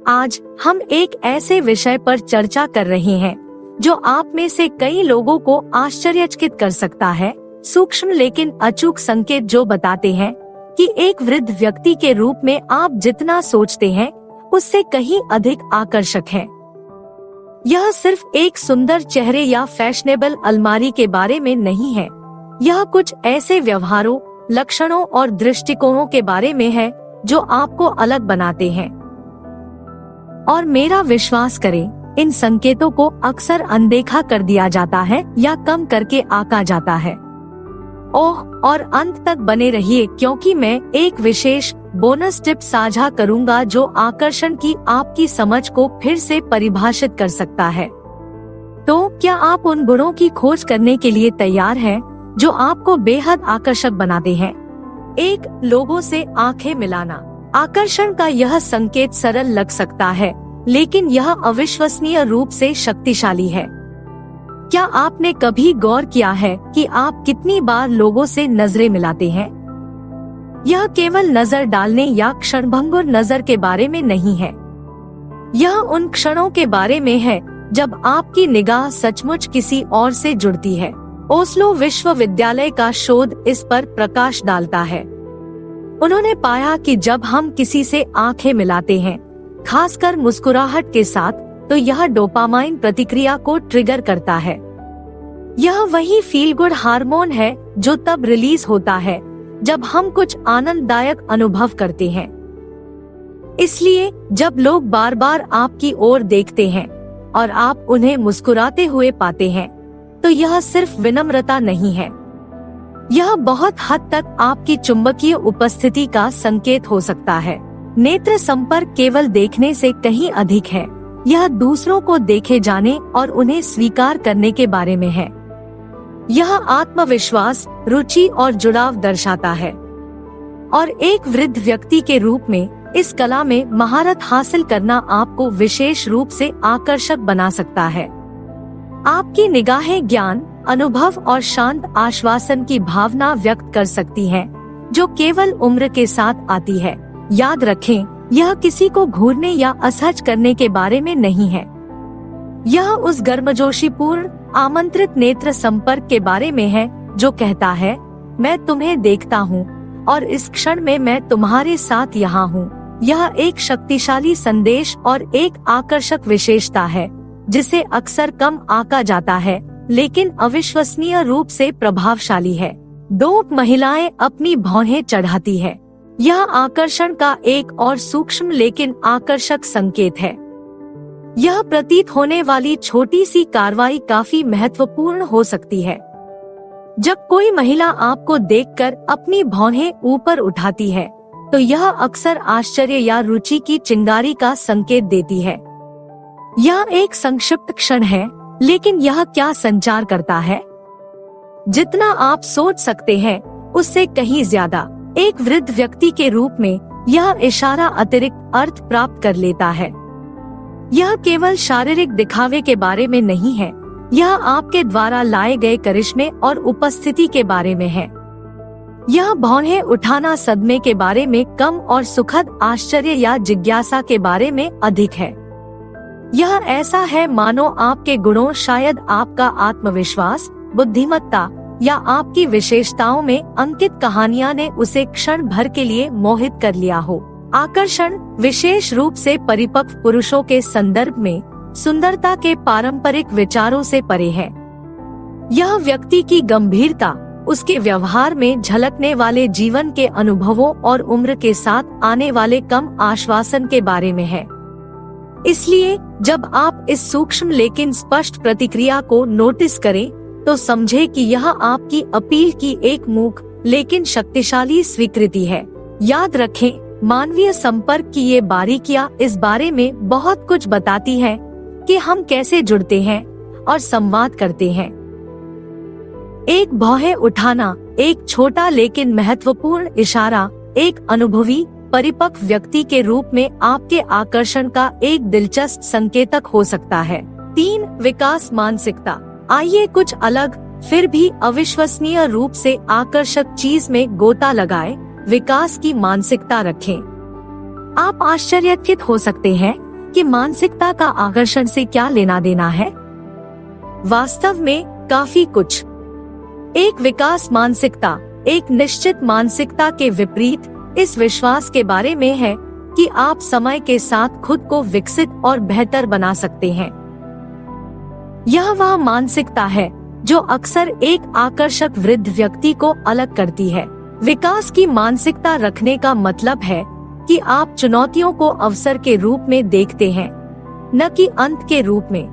आज हम एक ऐसे विषय पर चर्चा कर रहे हैं जो आप में से कई लोगों को आश्चर्यचकित कर सकता है। सूक्ष्म लेकिन अचूक संकेत जो बताते हैं कि एक वृद्ध व्यक्ति के रूप में आप जितना सोचते हैं उससे कहीं अधिक आकर्षक हैं। यह सिर्फ एक सुंदर चेहरे या फैशनेबल अलमारी के बारे में नहीं है। यह कुछ ऐसे व्यवहारों, लक्षणों और दृष्टिकोणों के बारे में है जो आपको अलग बनाते हैं। और मेरा विश्वास करें, इन संकेतों को अक्सर अनदेखा कर दिया जाता है या कम करके आंका जाता है। ओह, और अंत तक बने रहिए क्योंकि मैं एक विशेष बोनस टिप साझा करूंगा जो आकर्षण की आपकी समझ को फिर से परिभाषित कर सकता है। तो क्या आप उन गुणों की खोज करने के लिए तैयार हैं जो आपको बेहद आकर्षक बनाते हैं? एक, लोगों से आंखें मिलाना। आकर्षण का यह संकेत सरल लग सकता है, लेकिन यह अविश्वसनीय रूप से शक्तिशाली है। क्या आपने कभी गौर किया है कि आप कितनी बार लोगों से नजरें मिलाते हैं? यह केवल नजर डालने या क्षणभंगुर नजर के बारे में नहीं है। यह उन क्षणों के बारे में है जब आपकी निगाह सचमुच किसी और से जुड़ती है। ओस्लो विश्वविद्यालय का शोध इस पर प्रकाश डालता है। उन्होंने पाया कि जब हम किसी से आंखें मिलाते हैं, खासकर मुस्कुराहट के साथ, तो यह डोपामाइन प्रतिक्रिया को ट्रिगर करता है। यह वही फील गुड हार्मोन है जो तब रिलीज होता है जब हम कुछ आनंददायक अनुभव करते हैं। इसलिए जब लोग बार बार आपकी ओर देखते हैं और आप उन्हें मुस्कुराते हुए पाते हैं, तो यह सिर्फ विनम्रता नहीं है, यह बहुत हद तक आपकी चुंबकीय उपस्थिति का संकेत हो सकता है। नेत्र संपर्क केवल देखने से कहीं अधिक है। यह दूसरों को देखे जाने और उन्हें स्वीकार करने के बारे में है। यह आत्मविश्वास, रुचि और जुड़ाव दर्शाता है। और एक वृद्ध व्यक्ति के रूप में इस कला में महारत हासिल करना आपको विशेष रूप से आकर्षक बना सकता है। आपकी निगाहें ज्ञान, अनुभव और शांत आश्वासन की भावना व्यक्त कर सकती हैं, जो केवल उम्र के साथ आती है। याद रखें, यह किसी को घूरने या असहज करने के बारे में नहीं है। यह उस गर्मजोशीपूर्ण आमंत्रित नेत्र संपर्क के बारे में है जो कहता है, मैं तुम्हें देखता हूँ और इस क्षण में मैं तुम्हारे साथ यहाँ हूँ। यह एक शक्तिशाली संदेश और एक आकर्षक विशेषता है जिसे अक्सर कम आंका जाता है, लेकिन अविश्वसनीय रूप से प्रभावशाली है। 2, महिलाएं अपनी भौहें चढ़ाती है। यह आकर्षण का एक और सूक्ष्म लेकिन आकर्षक संकेत है। यह प्रतीत होने वाली छोटी सी कार्रवाई काफी महत्वपूर्ण हो सकती है। जब कोई महिला आपको देखकर अपनी भौहें ऊपर उठाती है, तो यह अक्सर आश्चर्य या रुचि की चिंगारी का संकेत देती है। यह एक संक्षिप्त क्षण है, लेकिन यह क्या संचार करता है? जितना आप सोच सकते हैं उससे कहीं ज्यादा। एक वृद्ध व्यक्ति के रूप में यह इशारा अतिरिक्त अर्थ प्राप्त कर लेता है। यह केवल शारीरिक दिखावे के बारे में नहीं है, यह आपके द्वारा लाए गए करिश्मे और उपस्थिति के बारे में है। यह भौहें उठाना सदमे के बारे में कम और सुखद आश्चर्य या जिज्ञासा के बारे में अधिक है। यह ऐसा है मानो आपके गुणों, शायद आपका आत्मविश्वास, बुद्धिमत्ता या आपकी विशेषताओं में अंकित कहानियां ने उसे क्षण भर के लिए मोहित कर लिया हो। आकर्षण विशेष रूप से परिपक्व पुरुषों के संदर्भ में सुंदरता के पारंपरिक विचारों से परे है। यह व्यक्ति की गंभीरता, उसके व्यवहार में झलकने वाले जीवन के अनुभवों और उम्र के साथ आने वाले कम आश्वासन के बारे में है। इसलिए जब आप इस सूक्ष्म लेकिन स्पष्ट प्रतिक्रिया को नोटिस करें, तो समझे कि यह आपकी अपील की एक मूक लेकिन शक्तिशाली स्वीकृति है। याद रखें, मानवीय संपर्क की ये बारीकियां इस बारे में बहुत कुछ बताती हैं कि हम कैसे जुड़ते हैं और संवाद करते हैं। एक भौहें उठाना एक छोटा लेकिन महत्वपूर्ण इशारा एक अनुभवी, परिपक्व व्यक्ति के रूप में आपके आकर्षण का एक दिलचस्प संकेतक हो सकता है। 3, विकास मानसिकता। आइए कुछ अलग फिर भी अविश्वसनीय रूप से आकर्षक चीज में गोता लगाए, विकास की मानसिकता रखें। आप आश्चर्यचकित हो सकते हैं कि मानसिकता का आकर्षण से क्या लेना देना है? वास्तव में काफी कुछ। एक विकास मानसिकता एक निश्चित मानसिकता के विपरीत इस विश्वास के बारे में है कि आप समय के साथ खुद को विकसित और बेहतर बना सकते हैं। यह वह मानसिकता है जो अक्सर एक आकर्षक वृद्ध व्यक्ति को अलग करती है। विकास की मानसिकता रखने का मतलब है कि आप चुनौतियों को अवसर के रूप में देखते हैं, न कि अंत के रूप में।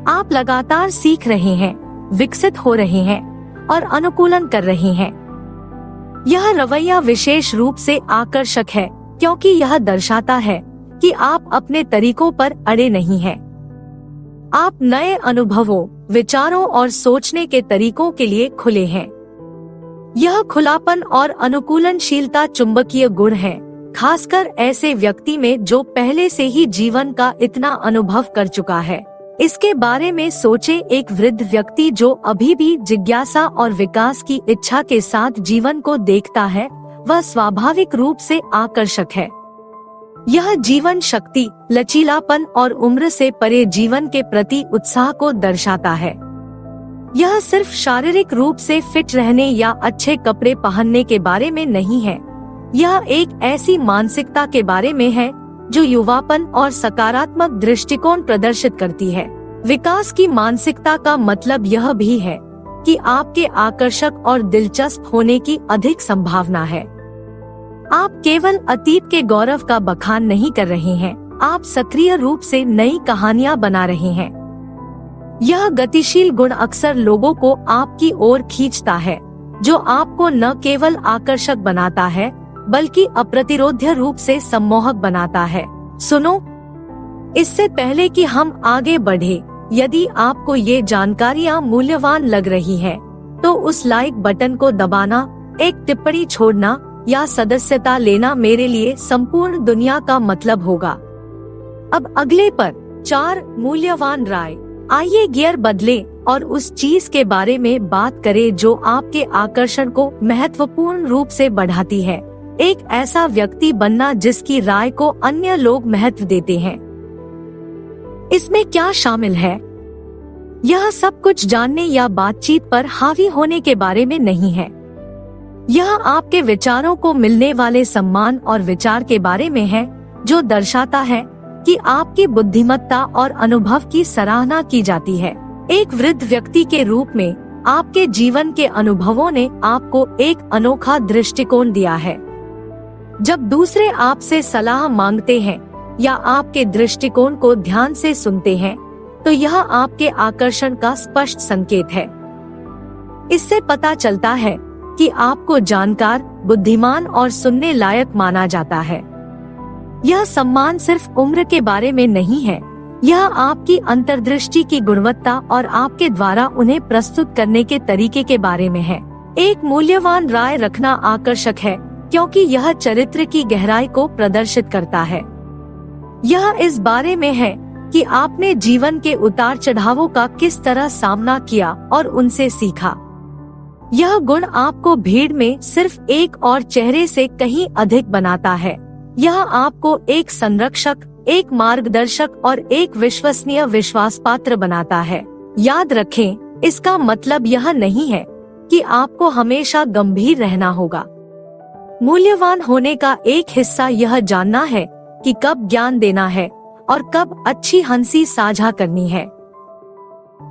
आप लगातार सीख रहे हैं, विकसित हो रहे हैं और अनुकूलन कर रहे हैं। यह रवैया विशेष रूप से आकर्षक है क्योंकि यह दर्शाता है कि आप अपने तरीकों पर अड़े नहीं हैं। आप नए अनुभवों, विचारों और सोचने के तरीकों के लिए खुले हैं। यह खुलापन और अनुकूलनशीलता चुंबकीय गुण है, खासकर ऐसे व्यक्ति में जो पहले से ही जीवन का इतना अनुभव कर चुका है। इसके बारे में सोचे, एक वृद्ध व्यक्ति जो अभी भी जिज्ञासा और विकास की इच्छा के साथ जीवन को देखता है, वह स्वाभाविक रूप से आकर्षक है। यह जीवन शक्ति, लचीलापन और उम्र से परे जीवन के प्रति उत्साह को दर्शाता है। यह सिर्फ शारीरिक रूप से फिट रहने या अच्छे कपड़े पहनने के बारे में नहीं है। यह एक ऐसी मानसिकता के बारे में है जो युवापन और सकारात्मक दृष्टिकोण प्रदर्शित करती है। विकास की मानसिकता का मतलब यह भी है कि आपके आकर्षक और दिलचस्प होने की अधिक संभावना है। आप केवल अतीत के गौरव का बखान नहीं कर रहे हैं, आप सक्रिय रूप से नई कहानियां बना रहे हैं। यह गतिशील गुण अक्सर लोगों को आपकी ओर खींचता है, जो आपको न केवल आकर्षक बनाता है बल्कि अप्रतिरोध्य रूप से सम्मोहक बनाता है। सुनो, इससे पहले कि हम आगे बढ़े, यदि आपको ये जानकारियाँ मूल्यवान लग रही हैं, तो उस लाइक बटन को दबाना, एक टिप्पणी छोड़ना या सदस्यता लेना मेरे लिए संपूर्ण दुनिया का मतलब होगा। अब अगले पर 4 मूल्यवान राय। आइए गियर बदले और उस चीज के बारे में बात करें जो आपके आकर्षण को महत्वपूर्ण रूप से बढ़ाती है। एक ऐसा व्यक्ति बनना जिसकी राय को अन्य लोग महत्व देते हैं। इसमें क्या शामिल है? यह सब कुछ जानने या बातचीत पर हावी होने के बारे में नहीं है। यह आपके विचारों को मिलने वाले सम्मान और विचार के बारे में है, जो दर्शाता है कि आपकी बुद्धिमत्ता और अनुभव की सराहना की जाती है। एक वृद्ध व्यक्ति के रूप में आपके जीवन के अनुभवों ने आपको एक अनोखा दृष्टिकोण दिया है। जब दूसरे आपसे सलाह मांगते हैं या आपके दृष्टिकोण को ध्यान से सुनते हैं, तो यह आपके आकर्षण का स्पष्ट संकेत है। इससे पता चलता है कि आपको जानकार, बुद्धिमान और सुनने लायक माना जाता है। यह सम्मान सिर्फ उम्र के बारे में नहीं है, यह आपकी अंतर्दृष्टि की गुणवत्ता और आपके द्वारा उन्हें प्रस्तुत करने के तरीके के बारे में है। एक मूल्यवान राय रखना आकर्षक है क्योंकि यह चरित्र की गहराई को प्रदर्शित करता है। यह इस बारे में है कि आपने जीवन के उतार चढ़ावों का किस तरह सामना किया और उनसे सीखा। यह गुण आपको भीड़ में सिर्फ एक और चेहरे से कहीं अधिक बनाता है। यह आपको एक संरक्षक, एक मार्गदर्शक और एक विश्वसनीय विश्वास पात्र बनाता है। याद रखें, इसका मतलब यह नहीं है कि आपको हमेशा गंभीर रहना होगा। मूल्यवान होने का एक हिस्सा यह जानना है कि कब ज्ञान देना है और कब अच्छी हंसी साझा करनी है।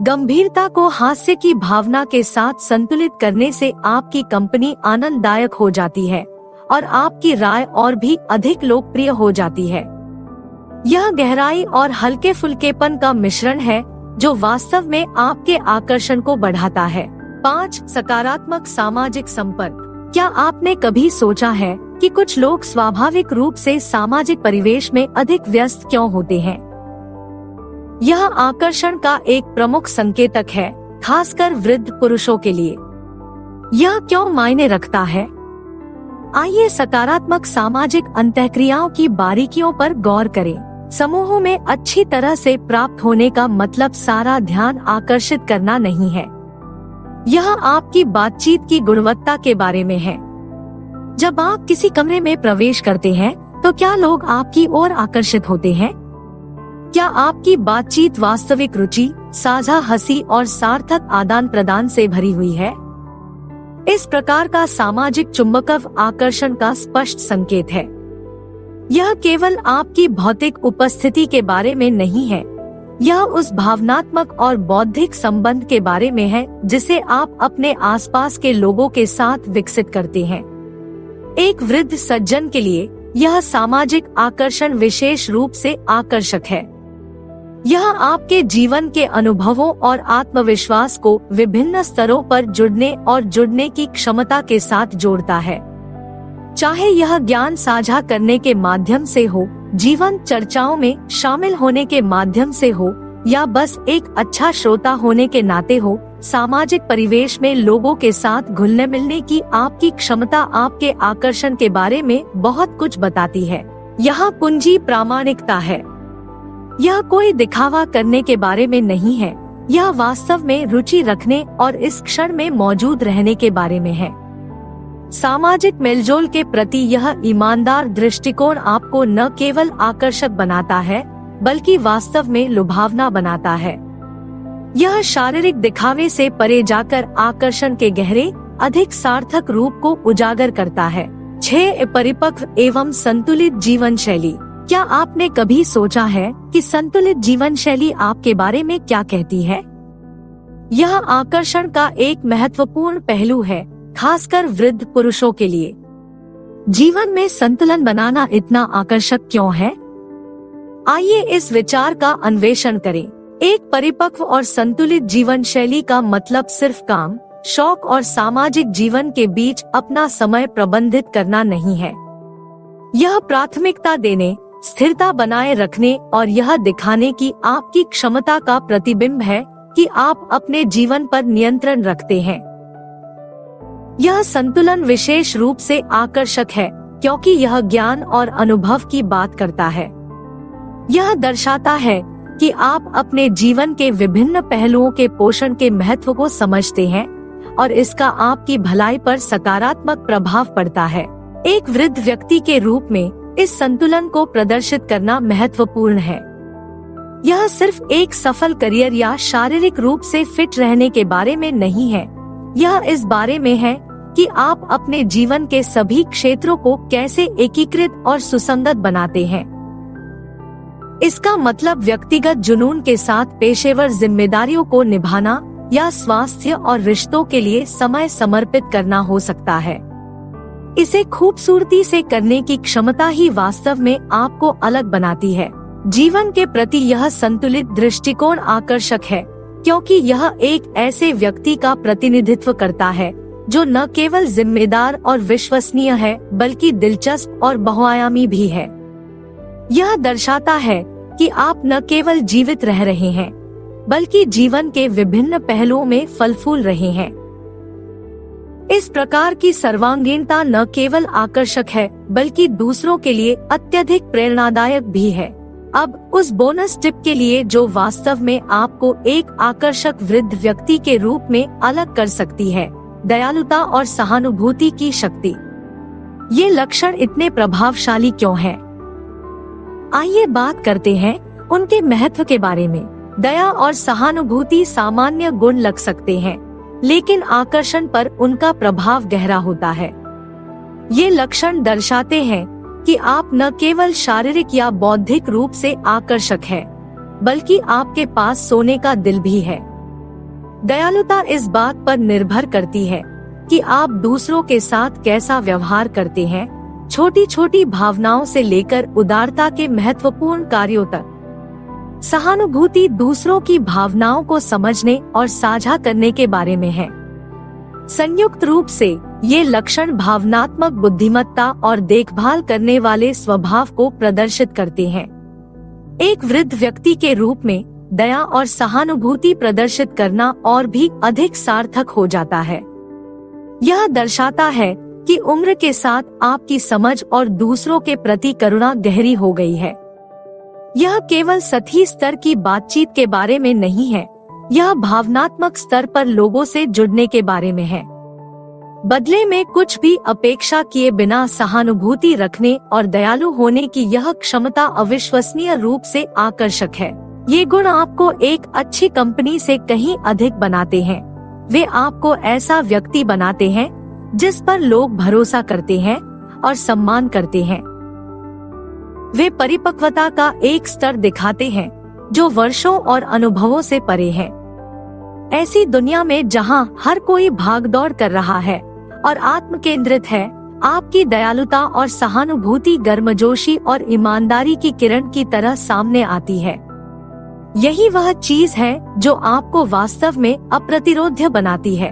गंभीरता को हास्य की भावना के साथ संतुलित करने से आपकी कंपनी आनंददायक हो जाती है और आपकी राय और भी अधिक लोकप्रिय हो जाती है। यह गहराई और हल्के फुल्केपन का मिश्रण है जो वास्तव में आपके आकर्षण को बढ़ाता है। 5. सकारात्मक सामाजिक संपर्क। क्या आपने कभी सोचा है कि कुछ लोग स्वाभाविक रूप से सामाजिक परिवेश में अधिक व्यस्त क्यों होते हैं? यह आकर्षण का एक प्रमुख संकेतक है, खासकर वृद्ध पुरुषों के लिए। यह क्यों मायने रखता है? आइए सकारात्मक सामाजिक अंतःक्रियाओं की बारीकियों पर गौर करें। समूहों में अच्छी तरह से प्राप्त होने का मतलब सारा ध्यान आकर्षित करना नहीं है। यह आपकी बातचीत की गुणवत्ता के बारे में है। जब आप किसी कमरे में प्रवेश करते हैं, तो क्या लोग आपकी ओर आकर्षित होते हैं? क्या आपकी बातचीत वास्तविक रुचि, साझा हंसी और सार्थक आदान प्रदान से भरी हुई है? इस प्रकार का सामाजिक चुंबकत्व आकर्षण का स्पष्ट संकेत है। यह केवल आपकी भौतिक उपस्थिति के बारे में नहीं है, यह उस भावनात्मक और बौद्धिक संबंध के बारे में है जिसे आप अपने आसपास के लोगों के साथ विकसित करते हैं। एक वृद्ध सज्जन के लिए यह सामाजिक आकर्षण विशेष रूप से आकर्षक है। यह आपके जीवन के अनुभवों और आत्मविश्वास को विभिन्न स्तरों पर जुड़ने की क्षमता के साथ जोड़ता है। चाहे यह ज्ञान साझा करने के माध्यम से हो, जीवन चर्चाओं में शामिल होने के माध्यम से हो, या बस एक अच्छा श्रोता होने के नाते हो, सामाजिक परिवेश में लोगों के साथ घुलने मिलने की आपकी क्षमता आपके आकर्षण के बारे में बहुत कुछ बताती है। यहाँ कुंजी प्रामाणिकता है। यह कोई दिखावा करने के बारे में नहीं है, यह वास्तव में रुचि रखने और इस क्षण में मौजूद रहने के बारे में है। सामाजिक मेलजोल के प्रति यह ईमानदार दृष्टिकोण आपको न केवल आकर्षक बनाता है, बल्कि वास्तव में लुभावना बनाता है। यह शारीरिक दिखावे से परे जाकर आकर्षण के गहरे, अधिक सार्थक रूप को उजागर करता है। 6 परिपक्व एवं संतुलित जीवन शैली। क्या आपने कभी सोचा है कि संतुलित जीवन शैली आपके बारे में क्या कहती है? यह आकर्षण का एक महत्वपूर्ण पहलू है, खासकर वृद्ध पुरुषों के लिए। जीवन में संतुलन बनाना इतना आकर्षक क्यों है? आइए इस विचार का अन्वेषण करें। एक परिपक्व और संतुलित जीवन शैली का मतलब सिर्फ काम, शौक और सामाजिक जीवन के बीच अपना समय प्रबंधित करना नहीं है। यह प्राथमिकता देने, स्थिरता बनाए रखने और यह दिखाने की आपकी क्षमता का प्रतिबिंब है कि आप अपने जीवन पर नियंत्रण रखते हैं। यह संतुलन विशेष रूप से आकर्षक है क्योंकि यह ज्ञान और अनुभव की बात करता है। यह दर्शाता है कि आप अपने जीवन के विभिन्न पहलुओं के पोषण के महत्व को समझते हैं और इसका आपकी भलाई पर सकारात्मक प्रभाव पड़ता है। एक वृद्ध व्यक्ति के रूप में इस संतुलन को प्रदर्शित करना महत्वपूर्ण है। यह सिर्फ एक सफल करियर या शारीरिक रूप से फिट रहने के बारे में नहीं है, यह इस बारे में है कि आप अपने जीवन के सभी क्षेत्रों को कैसे एकीकृत और सुसंगत बनाते हैं। इसका मतलब व्यक्तिगत जुनून के साथ पेशेवर जिम्मेदारियों को निभाना या स्वास्थ्य और रिश्तों के लिए समय समर्पित करना हो सकता है। इसे खूबसूरती से करने की क्षमता ही वास्तव में आपको अलग बनाती है। जीवन के प्रति यह संतुलित दृष्टिकोण आकर्षक है क्योंकि यह एक ऐसे व्यक्ति का प्रतिनिधित्व करता है जो न केवल जिम्मेदार और विश्वसनीय है बल्कि दिलचस्प और बहुआयामी भी है। यह दर्शाता है कि आप न केवल जीवित रह रहे हैं बल्कि जीवन के विभिन्न पहलुओं में फल फूल रहे हैं। इस प्रकार की सर्वांगीणता न केवल आकर्षक है बल्कि दूसरों के लिए अत्यधिक प्रेरणादायक भी है। अब उस बोनस टिप के लिए जो वास्तव में आपको एक आकर्षक वृद्ध व्यक्ति के रूप में अलग कर सकती है, दयालुता और सहानुभूति की शक्ति। ये लक्षण इतने प्रभावशाली क्यों हैं? आइए बात करते हैं उनके महत्व के बारे में। दया और सहानुभूति सामान्य गुण लग सकते हैं, लेकिन आकर्षण पर उनका प्रभाव गहरा होता है। ये लक्षण दर्शाते हैं कि आप न केवल शारीरिक या बौद्धिक रूप से आकर्षक हैं, बल्कि आपके पास सोने का दिल भी है। दयालुता इस बात पर निर्भर करती है कि आप दूसरों के साथ कैसा व्यवहार करते हैं, छोटी छोटी भावनाओं से लेकर उदारता के महत्वपूर्ण कार्यों तक। सहानुभूति दूसरों की भावनाओं को समझने और साझा करने के बारे में है। संयुक्त रूप से ये लक्षण भावनात्मक बुद्धिमत्ता और देखभाल करने वाले स्वभाव को प्रदर्शित करते हैं। एक वृद्ध व्यक्ति के रूप में दया और सहानुभूति प्रदर्शित करना और भी अधिक सार्थक हो जाता है। यह दर्शाता है कि उम्र के साथ आपकी समझ और दूसरों के प्रति करुणा गहरी हो गई है। यह केवल सतही स्तर की बातचीत के बारे में नहीं है, यह भावनात्मक स्तर पर लोगों से जुड़ने के बारे में है। बदले में कुछ भी अपेक्षा किए बिना सहानुभूति रखने और दयालु होने की यह क्षमता अविश्वसनीय रूप से आकर्षक है। ये गुण आपको एक अच्छी कंपनी से कहीं अधिक बनाते हैं। वे आपको ऐसा व्यक्ति बनाते हैं जिस पर लोग भरोसा करते हैं और सम्मान करते हैं। वे परिपक्वता का एक स्तर दिखाते हैं जो वर्षों और अनुभवों से परे है। ऐसी दुनिया में जहां हर कोई भागदौड़ कर रहा है और आत्म केंद्रित है, आपकी दयालुता और सहानुभूति गर्मजोशी और ईमानदारी की किरण की तरह सामने आती है। यही वह चीज है जो आपको वास्तव में अप्रतिरोध्य बनाती है।